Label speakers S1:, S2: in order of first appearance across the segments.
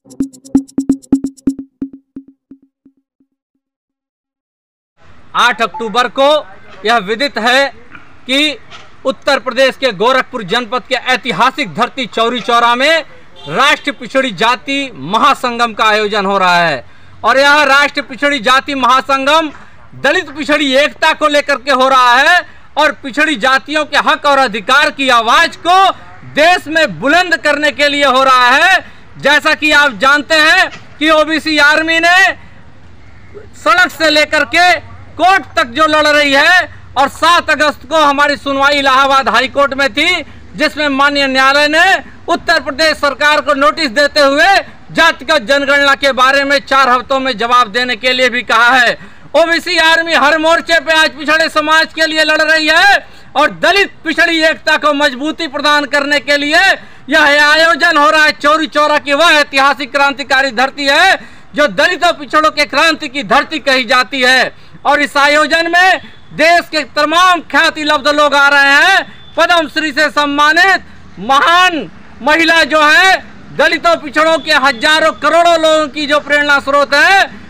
S1: 8 अक्टूबर को यह विदित है कि उत्तर प्रदेश के गोरखपुर जनपद के ऐतिहासिक धरती चौरी चौरा में राष्ट्रीय पिछड़ी जाति महासंगम का आयोजन हो रहा है। और यह राष्ट्रीय पिछड़ी जाति महासंगम दलित पिछड़ी एकता को लेकर के हो रहा है और पिछड़ी जातियों के हक और अधिकार की आवाज को देश में बुलंद करने के लिए हो रहा है। जैसा कि आप जानते हैं कि ओबीसी आर्मी ने सड़क से लेकर के कोर्ट तक जो लड़ रही है और 7 अगस्त को हमारी सुनवाई इलाहाबाद हाई कोर्ट में थी, जिसमें माननीय न्यायालय ने उत्तर प्रदेश सरकार को नोटिस देते हुए जातिगत जनगणना के बारे में 4 हफ्तों में जवाब देने के लिए भी कहा है। ओबीसी आर्मी हर मोर्चे पे आज पिछड़े समाज के लिए लड़ रही है और दलित पिछड़ी एकता को मजबूती प्रदान करने के लिए यह आयोजन हो रहा है। चौरी चौरा की वह ऐतिहासिक क्रांतिकारी धरती है जो दलित और पिछड़ों के क्रांति की धरती कही जाती है। और इस आयोजन में देश के तमाम ख्याति लब्ध लोग आ रहे हैं। पद्म श्री से सम्मानित महान महिला जो है दलितों पिछड़ों के हजारों करोड़ों लोगों की जो प्रेरणा स्रोत है,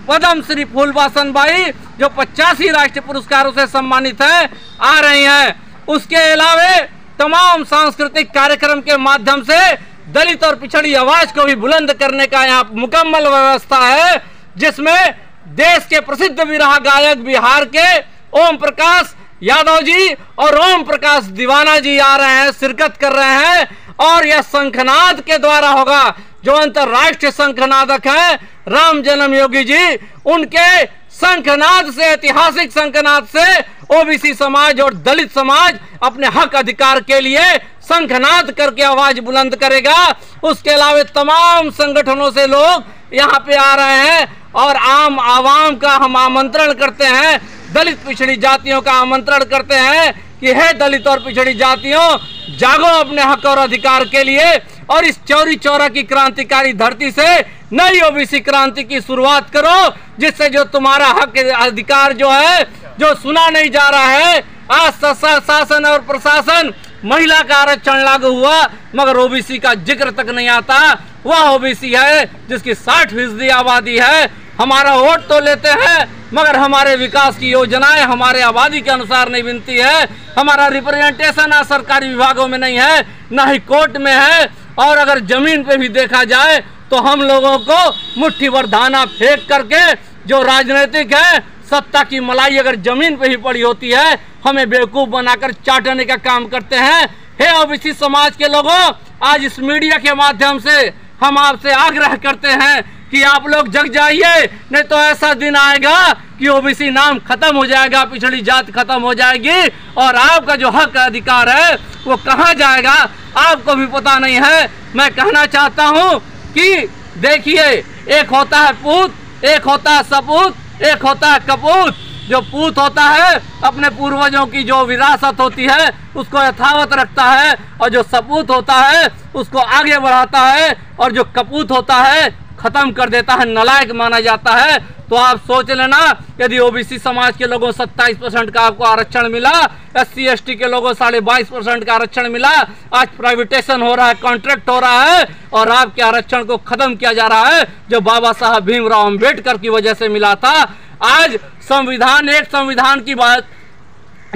S1: पद्म श्री फूलवासन बाई जो 85 राष्ट्रीय पुरस्कारों से सम्मानित है, आ रही हैं। उसके अलावा तमाम सांस्कृतिक कार्यक्रम के माध्यम से दलित और पिछड़ी आवाज को भी बुलंद करने का यहाँ मुकम्मल व्यवस्था है, जिसमें देश के प्रसिद्ध विरहा गायक बिहार के ओम प्रकाश यादव जी और ओम प्रकाश दीवाना जी आ रहे हैं, शिरकत कर रहे हैं। और यह शंखनाद के द्वारा होगा। जो अंतरराष्ट्रीय शंखनादक है राम जन्म योगी जी, उनके शंखनाद से, ऐतिहासिक शंखनाद से ओबीसी समाज और दलित समाज अपने हक अधिकार के लिए शंखनाद करके आवाज बुलंद करेगा। उसके अलावा तमाम संगठनों से लोग यहाँ पे आ रहे हैं और आम आवाम का हम आमंत्रण करते हैं, दलित पिछड़ी जातियों का आमंत्रण करते हैं कि हे दलित और पिछड़ी जातियों, जागो अपने हक और अधिकार के लिए और इस चौरी चौरा की क्रांतिकारी धरती से नई ओबीसी क्रांति की शुरुआत करो, जिससे जो तुम्हारा हक अधिकार जो है जो सुना नहीं जा रहा है। आज शासन और प्रशासन महिला का आरक्षण लागू हुआ मगर ओबीसी का जिक्र तक नहीं आता। वह ओबीसी है जिसकी 60% आबादी है। हमारा वोट तो लेते हैं मगर हमारे विकास की योजनाएं हमारे आबादी के अनुसार नहीं बनती है। हमारा रिप्रेजेंटेशन ना सरकारी विभागों में नहीं है, ना ही कोर्ट में है। और अगर जमीन पे भी देखा जाए तो हम लोगों को मुट्ठी भर दाना फेंक करके जो राजनीतिक है, सत्ता की मलाई अगर जमीन पे ही पड़ी होती है, हमें बेवकूफ बनाकर चाटने का काम करते हैं। हे ओबीसी समाज के लोगों, आज इस मीडिया के माध्यम से हम आपसे आग्रह करते हैं कि आप लोग जग जाइए, नहीं तो ऐसा दिन आएगा कि ओबीसी नाम खत्म हो जाएगा, पिछड़ी जात खत्म हो जाएगी और आपका जो हक अधिकार है वो कहाँ जाएगा आपको भी पता नहीं है। मैं कहना चाहता हूँ कि देखिए, एक होता है पूत, एक होता है सपूत, एक होता है कपूत। जो पूत होता है अपने पूर्वजों की जो विरासत होती है उसको यथावत रखता है और जो सपूत होता है उसको आगे बढ़ाता है और जो कपूत होता है खत्म कर देता है, नालायक माना जाता है। तो आप सोच लेना, यदि ओबीसी समाज के लोगों 27% का आपको आरक्षण मिला, SC ST के लोगों 22.5% का आरक्षण मिला, आज प्राइवेटेशन हो रहा है, कॉन्ट्रैक्ट हो रहा है और आपके आरक्षण को खत्म किया जा रहा है जो बाबा साहब भीमराव अम्बेडकर की वजह से मिला था। आज संविधान, एक संविधान की बात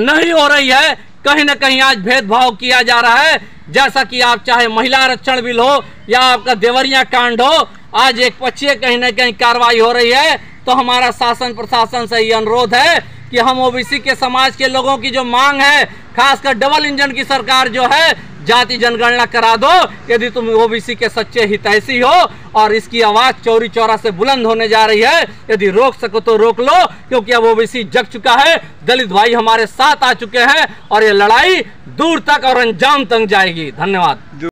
S1: नहीं हो रही है, कहीं ना कहीं आज भेदभाव किया जा रहा है। जैसा कि आप चाहे महिला आरक्षण बिल हो या आपका देवरिया कांड हो, आज एक पक्षीय कहीं ना कहीं कार्रवाई हो रही है। तो हमारा शासन प्रशासन से ये अनुरोध है कि हम ओबीसी के समाज के लोगों की जो मांग है, खासकर डबल इंजन की सरकार जो है, जाति जनगणना करा दो यदि तुम ओबीसी के सच्चे हितैषी हो और इसकी आवाज चौरी चौरा से बुलंद होने जा रही है। यदि रोक सको तो रोक लो, क्योंकि अब ओबीसी जग चुका है, दलित भाई हमारे साथ आ चुके हैं और ये लड़ाई दूर तक और अंजाम तक जाएगी। धन्यवाद।